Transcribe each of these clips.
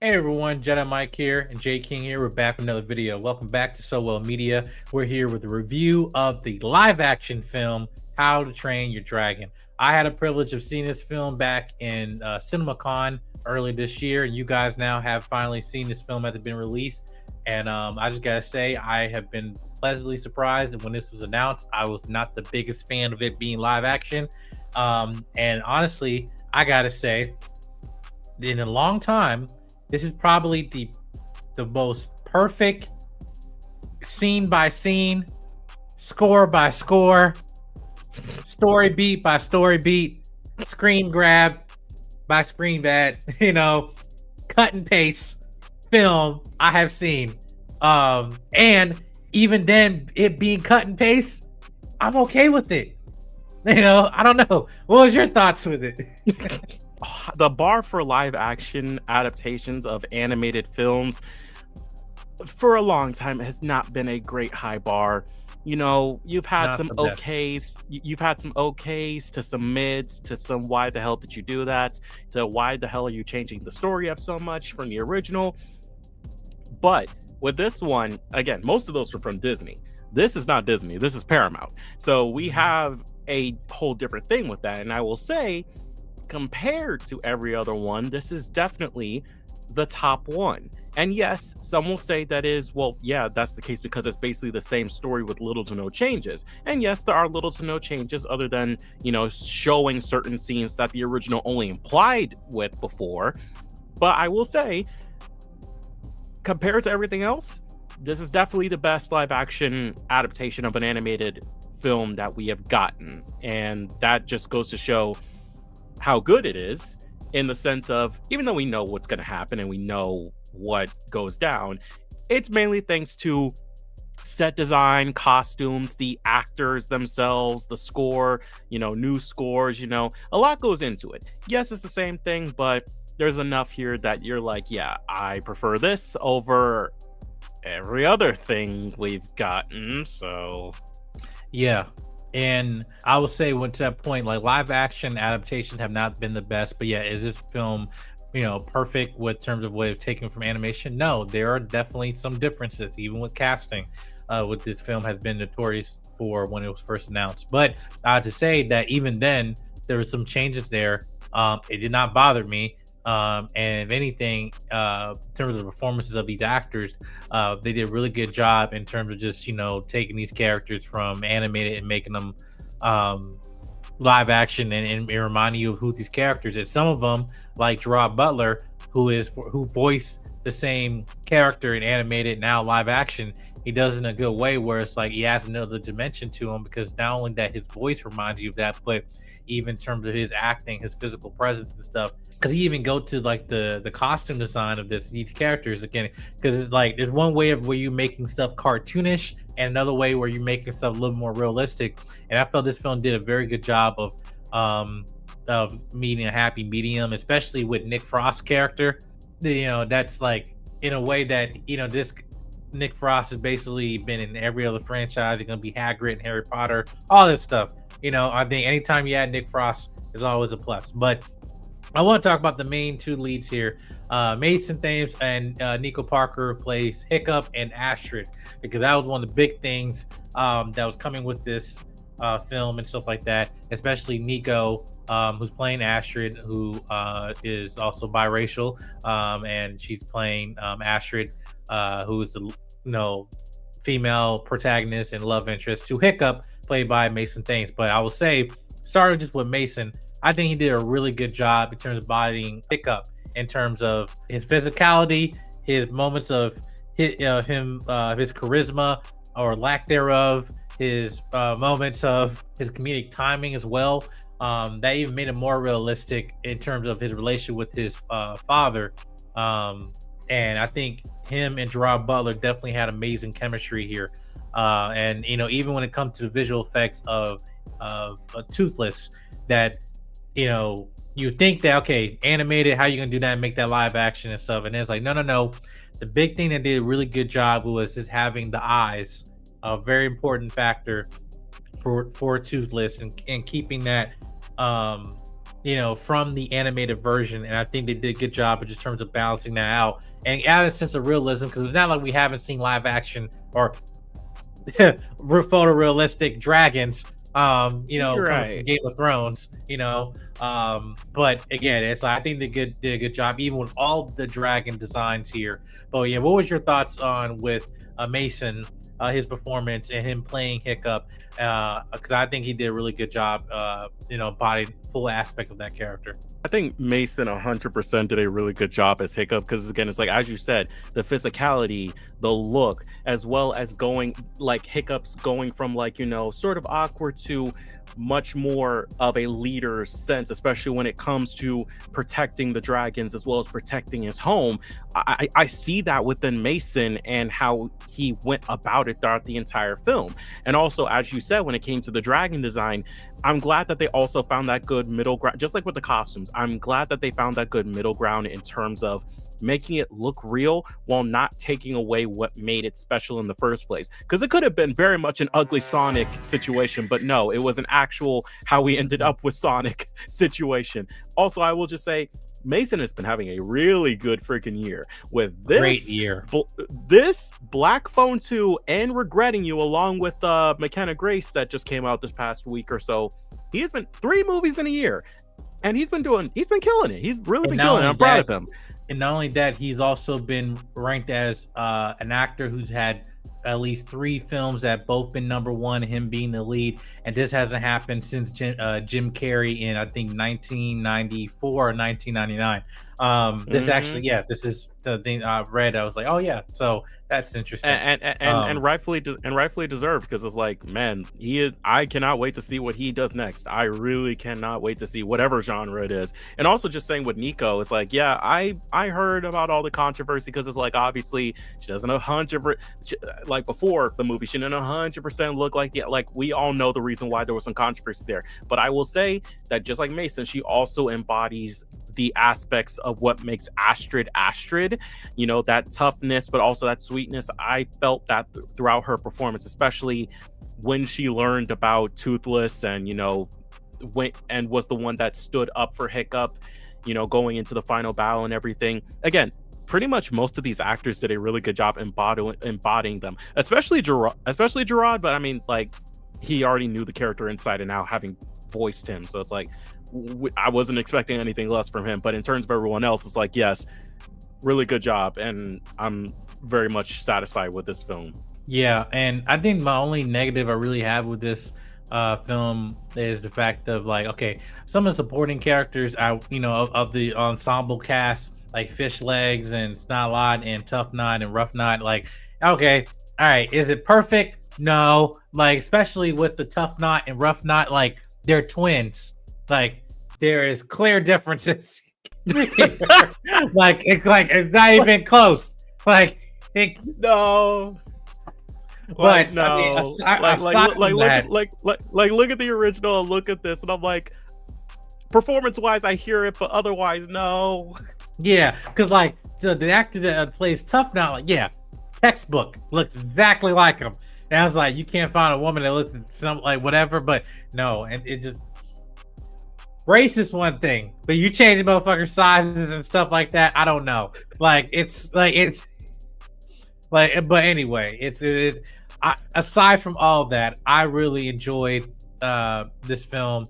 Hey everyone, Jedi Mike here and Jay King here. We're back with another video. Welcome back to So Well Media. We're here with a review of the live action film How to Train Your Dragon. I had a privilege of seeing this film back in CinemaCon early this year, and you guys now have finally seen this film as it's been released. And I just gotta say, I have been pleasantly surprised that when this was announced, I was not the biggest fan of it being live action. And honestly, I gotta say, in a long time, this is probably the most perfect scene by scene, score by score, story beat by story beat, screen grab by screen grab, cut and paste film I have seen. And even then, it being cut and paste, I'm okay with it. I don't know. What was your thoughts with it? The bar for live action adaptations of animated films for a long time has not been a great high bar. You've had Not some the best. okays to some mids to some why the hell did you do that to why the hell are you changing the story up so much from the original. But with this one, again, most of those were from Disney. This is not Disney, this is Paramount. So we have a whole different thing with that. And I will say, compared to every other one, this is definitely the top one. And yes, some will say that is, well, yeah, that's the case because it's basically the same story with little to no changes. And yes, there are little to no changes other than, showing certain scenes that the original only implied with before. But I will say, compared to everything else, this is definitely the best live action adaptation of an animated film that we have gotten. And that just goes to show how good it is, in the sense of, even though we know what's going to happen and we know what goes down, it's mainly thanks to set design, costumes, the actors themselves, the score, new scores, a lot goes into it. Yes, it's the same thing, but there's enough here that you're like, yeah, I prefer this over every other thing we've gotten. So Yeah. And I would say, when to that point, like, live action adaptations have not been the best. But yeah, is this film, perfect with terms of way of taking from animation? No, there are definitely some differences, even with casting. With this film has been notorious for when it was first announced. But to say that even then there were some changes there, it did not bother me. And if anything, in terms of the performances of these actors, they did a really good job in terms of just taking these characters from animated and making them live action, and reminding you of who these characters. And some of them, like Gerard Butler, who voiced the same character in animated, now live action, he does in a good way, where it's like he has another dimension to him, because not only that his voice reminds you of that, but even in terms of his acting, his physical presence and stuff. Because he even go to like the costume design of these characters again, because it's like there's one way of where you're making stuff cartoonish, and another way where you're making stuff a little more realistic. And I felt this film did a very good job of meeting a happy medium, especially with Nick Frost's character. That's like, in a way that this Nick Frost has basically been in every other franchise. He's gonna be Hagrid and Harry Potter, all this stuff. I think anytime you add Nick Frost is always a plus. But I want to talk about the main two leads here. Mason Thames and Nico Parker plays Hiccup and Astrid, because that was one of the big things that was coming with this film and stuff like that. Especially Nico, who's playing Astrid, who is also biracial, and she's playing Astrid, who is the female protagonist and love interest to Hiccup, played by Mason Thames. But I will say, starting just with Mason, I think he did a really good job in terms of bodying Hiccup, in terms of his physicality, his moments of his charisma or lack thereof, his moments of his comedic timing as well. That even made it more realistic in terms of his relationship with his father. And I think him and Gerard Butler definitely had amazing chemistry here. And even when it comes to the visual effects of Toothless, that you think that, okay, animated, how you gonna do that and make that live action and stuff, and it's like, no. The big thing that did a really good job was just having the eyes, a very important factor for Toothless, and keeping that from the animated version, and I think they did a good job in just terms of balancing that out and add a sense of realism, because it's not like we haven't seen live action or photorealistic dragons, You're coming from right. Game of Thrones, but again, it's like, I think they did a good job even with all the dragon designs here. But yeah, what was your thoughts on with Mason, his performance and him playing Hiccup? Because I think he did a really good job, embodying full aspect of that character. I think Mason 100% did a really good job as Hiccup, because again, it's like, as you said, the physicality, the look, as well as going like Hiccup's going from like, sort of awkward to much more of a leader sense, especially when it comes to protecting the dragons as well as protecting his home. I see that within Mason and how he went about it throughout the entire film. And also, as you said, when it came to the dragon design, I'm glad that they also found that good middle ground, just like with the costumes. I'm glad that they found that good middle ground in terms of making it look real while not taking away what made it special in the first place. Because it could have been very much an ugly Sonic situation, but no, it was an actual how we ended up with Sonic situation. Also, I will just say, Mason has been having a really good freaking year with this Great year. This Black Phone 2 and Regretting You, along with McKenna Grace that just came out this past week or so. He has been 3 movies in a year, and he's been killing it. He's really been killing it. I'm proud of him. And not only that, he's also been ranked as an actor who's had at least 3 films that both been #1, him being the lead. And this hasn't happened since Jim Carrey in, I think, 1994 or 1999. This actually, this is the thing I read. I was like, oh yeah, so that's interesting, and rightfully deserved, because it's like, man, I cannot wait to see what he does next. I really cannot wait to see whatever genre it is. And also, just saying with Nico, it's like, yeah, I heard about all the controversy, because it's like, obviously she doesn't 100%, like before the movie, she didn't 100% look like we all know the reason why there was some controversy there. But I will say that just like Mason, she also embodies the aspects of what makes Astrid, that toughness, but also that sweetness. I felt that throughout her performance, especially when she learned about Toothless and went and was the one that stood up for Hiccup, going into the final battle and everything. Again, pretty much most of these actors did a really good job embodying them, especially Gerard. But I mean, like, he already knew the character inside and out, having voiced him, so it's like, I wasn't expecting anything less from him. But in terms of everyone else, it's like, yes, really good job, and I'm very much satisfied with this film. Yeah, and I think my only negative I really have with this film is the fact of, like, okay, some of the supporting characters, of the ensemble cast, like Fish Legs and Snotlot and Tough Knot and Rough Knot, like, okay, all right, is it perfect? No, like, especially with the Tough Knot and Rough Knot, like, they're twins. Like, there is clear differences. Like, it's not even close. Like, no. But no, I mean, look at the original and look at this, and I'm like, performance wise, I hear it, but otherwise, no. Yeah, because like the actor that plays Tough Knot, like, yeah, textbook, looks exactly like him. And I was like, you can't find a woman that looks some like whatever, but no, and it just, race is one thing, but you change motherfucker sizes and stuff like that, I don't know. But anyway, aside from all that, I really enjoyed this film.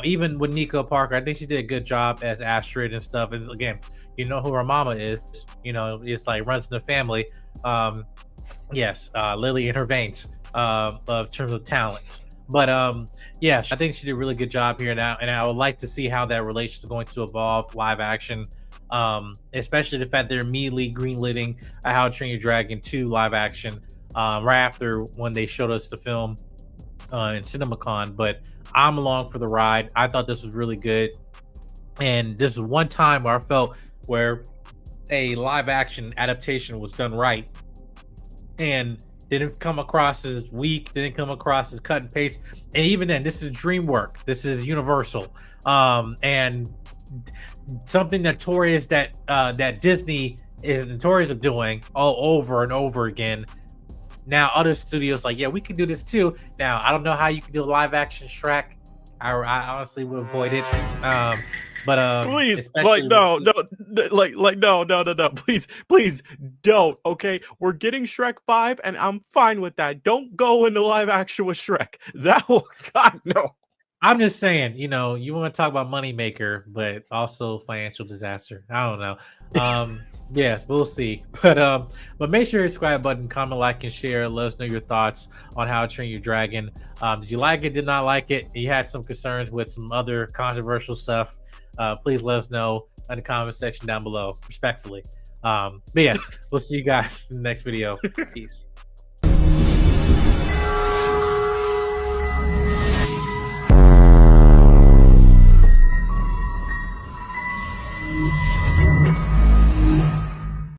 Even with Nico Parker, I think she did a good job as Astrid and stuff. And again, you know who her mama is. It's like runs in the family. Yes, Lily in her veins, of terms of talent. But yeah, I think she did a really good job here now, and I would like to see how that relationship is going to evolve live action. Especially the fact they're immediately greenlighting How to Train Your Dragon 2 live action right after when they showed us the film in CinemaCon. But I'm along for the ride. I thought this was really good, and this was one time where I felt where a live action adaptation was done right and didn't come across as weak, didn't come across as cut and paste. And even then, this is DreamWorks, this is Universal, and something notorious that Disney is notorious of doing all over and over again. Now other studios like, yeah, we can do this too. Now I don't know how you can do a live action Shrek. I honestly would avoid it. But please, like no, no, please don't. Okay, we're getting Shrek 5, and I'm fine with that. Don't go into live action with Shrek. That will, God no. I'm just saying, you know, you want to talk about moneymaker, but also financial disaster. I don't know. Yes, we'll see. But make sure you subscribe button, comment, like, and share. Let us know your thoughts on How to Train Your Dragon. Did you like it? Did not like it? You had some concerns with some other controversial stuff? Please let us know in the comment section down below, respectfully. But yes, we'll see you guys in the next video. Peace.